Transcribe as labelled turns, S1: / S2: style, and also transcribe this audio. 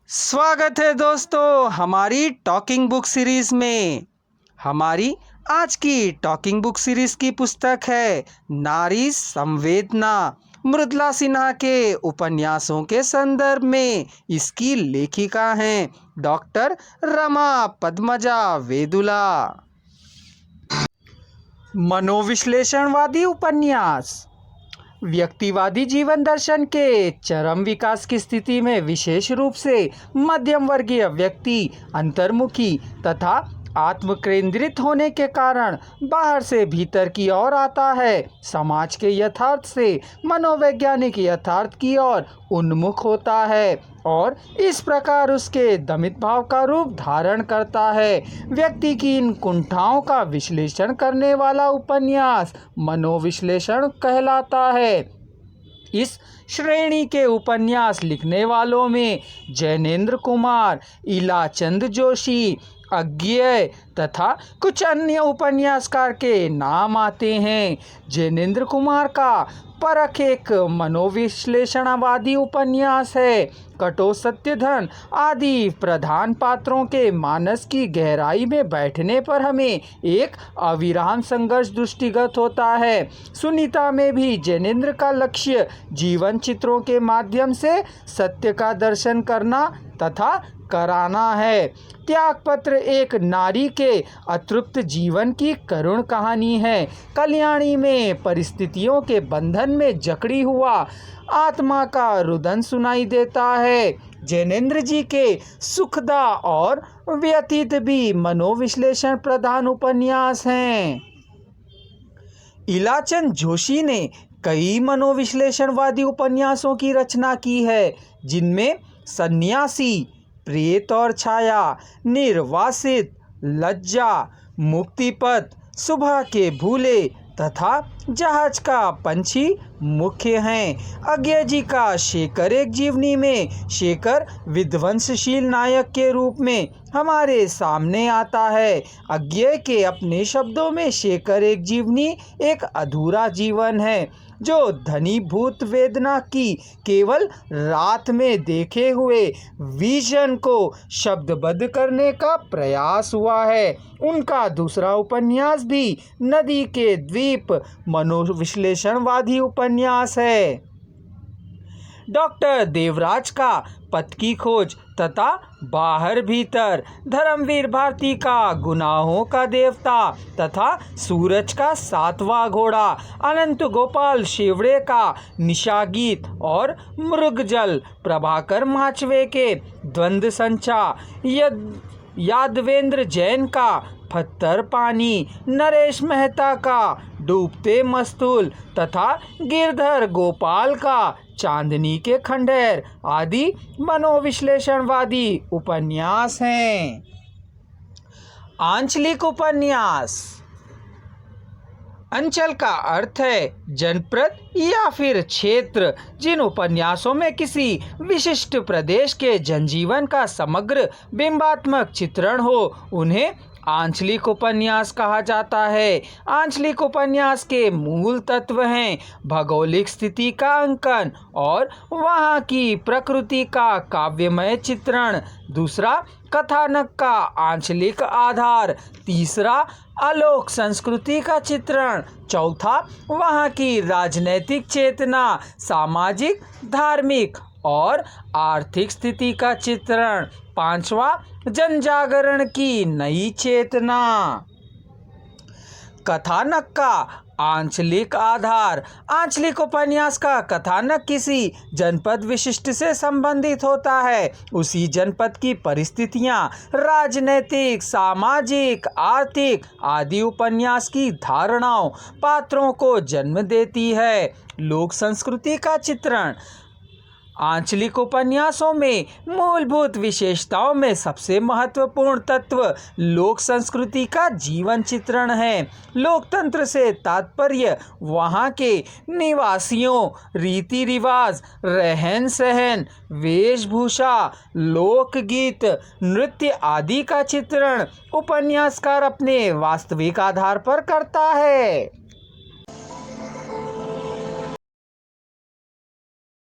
S1: स्वागत है दोस्तों हमारी टॉकिंग बुक सीरीज में। हमारी आज की टॉकिंग बुक सीरीज की पुस्तक है नारी संवेदना। मृदुला सिन्हा के उपन्यासों के संदर्भ में इसकी लेखिका हैं डॉक्टर रमा पद्मजा वेदुला। मनोविश्लेषणवादी उपन्यास व्यक्तिवादी जीवन दर्शन के चरम विकास की स्थिति में विशेष रूप से मध्यम वर्गीय व्यक्ति अंतर्मुखी तथा आत्मकेंद्रित होने के कारण बाहर से भीतर की ओर आता है, समाज के यथार्थ से मनोवैज्ञानिक यथार्थ की ओर उन्मुख होता है और इस प्रकार उसके दमित भाव का रूप धारण करता है। व्यक्ति की इन कुंठाओं का विश्लेषण करने वाला उपन्यास मनोविश्लेषण कहलाता है। इस श्रेणी के उपन्यास लिखने वालों में जैनेन्द्र कुमार, इलाचंद जोशी, अज्ञेय तथा कुछ अन्य उपन्यासकार के नाम आते हैं। जैनेन्द्र कुमार का परख एक मनोविश्लेषणवादी उपन्यास है। कटो सत्यधन आदि प्रधान पात्रों के मानस की गहराई में बैठने पर हमें एक अविराम संघर्ष दृष्टिगत होता है। सुनीता में भी जैनेन्द्र का लक्ष्य जीवन चित्रों के माध्यम से सत्य का दर्शन करना तथा कराना है। त्यागपत्र एक नारी के अतृप्त जीवन की करुण कहानी है। कल्याणी में परिस्थितियों के बंधन में जकड़ी हुआ आत्मा का रुदन सुनाई देता है। जैनेन्द्र जी के सुखदा और व्यतीत भी मनोविश्लेषण प्रधान उपन्यास हैं। इलाचंद जोशी ने कई मनोविश्लेषणवादी उपन्यासों की रचना की है, जिनमें सन्यासी, प्रेत और छाया, निर्वासित, लज्जा, मुक्तिपथ, सुबह के भूले तथा जहाज का पंछी मुख्य हैं। अज्ञेय जी का शेखर एक जीवनी में शेखर विध्वंसशील नायक के रूप में हमारे सामने आता है। अज्ञेय के अपने शब्दों में शेखर एक जीवनी एक अधूरा जीवन है, जो धनीभूत वेदना की केवल रात में देखे हुए विजन को शब्दबद्ध करने का प्रयास हुआ है। उनका दूसरा उपन्यास भी नदी के द्वीप मनोविश्लेषणवादी उपन्यास है। डॉक्टर देवराज का पथ की खोज तथा बाहर भीतर, धर्मवीर भारती का गुनाहों का देवता तथा सूरज का सातवां घोड़ा, अनंत गोपाल शेवड़े का निशागीत और मृगजल, प्रभाकर माचवे के द्वंद्व संचा, यादवेंद्र जैन का पत्थर पानी, नरेश मेहता का डूबते मस्तूल तथा गिरधर गोपाल का चांदनी के खंडेर आदि मनोविश्लेषणवादी उपन्यास हैं। आंचलिक उपन्यास अंचल का अर्थ है जनपद या फिर क्षेत्र। जिन उपन्यासों में किसी विशिष्ट प्रदेश के जनजीवन का समग्र बिंबात्मक चित्रण हो, उन्हें आंचलिक उपन्यास कहा जाता है। आंचलिक उपन्यास के मूल तत्व हैं भौगोलिक स्थिति का अंकन और वहाँ की प्रकृति का काव्यमय चित्रण। दूसरा, कथानक का आंचलिक आधार। तीसरा, आलोक संस्कृति का चित्रण। चौथा, वहाँ की राजनैतिक चेतना, सामाजिक, धार्मिक और आर्थिक स्थिति का चित्रण। पांचवा, जनजागरण की नई चेतना। कथानक का आंचलिक आधार। आंचलिक उपन्यास का कथानक किसी जनपद विशिष्ट से संबंधित होता है। उसी जनपद की परिस्थितियां राजनैतिक, सामाजिक, आर्थिक आदि उपन्यास की धारणाओं, पात्रों को जन्म देती है। लोक संस्कृति का चित्रण। आंचलिक उपन्यासों में मूलभूत विशेषताओं में सबसे महत्वपूर्ण तत्व लोक संस्कृति का जीवन चित्रण है। लोकतंत्र से तात्पर्य वहाँ के निवासियों, रीति रिवाज, रहन सहन, वेशभूषा, लोकगीत, नृत्य आदि का चित्रण उपन्यासकार अपने वास्तविक आधार पर करता है।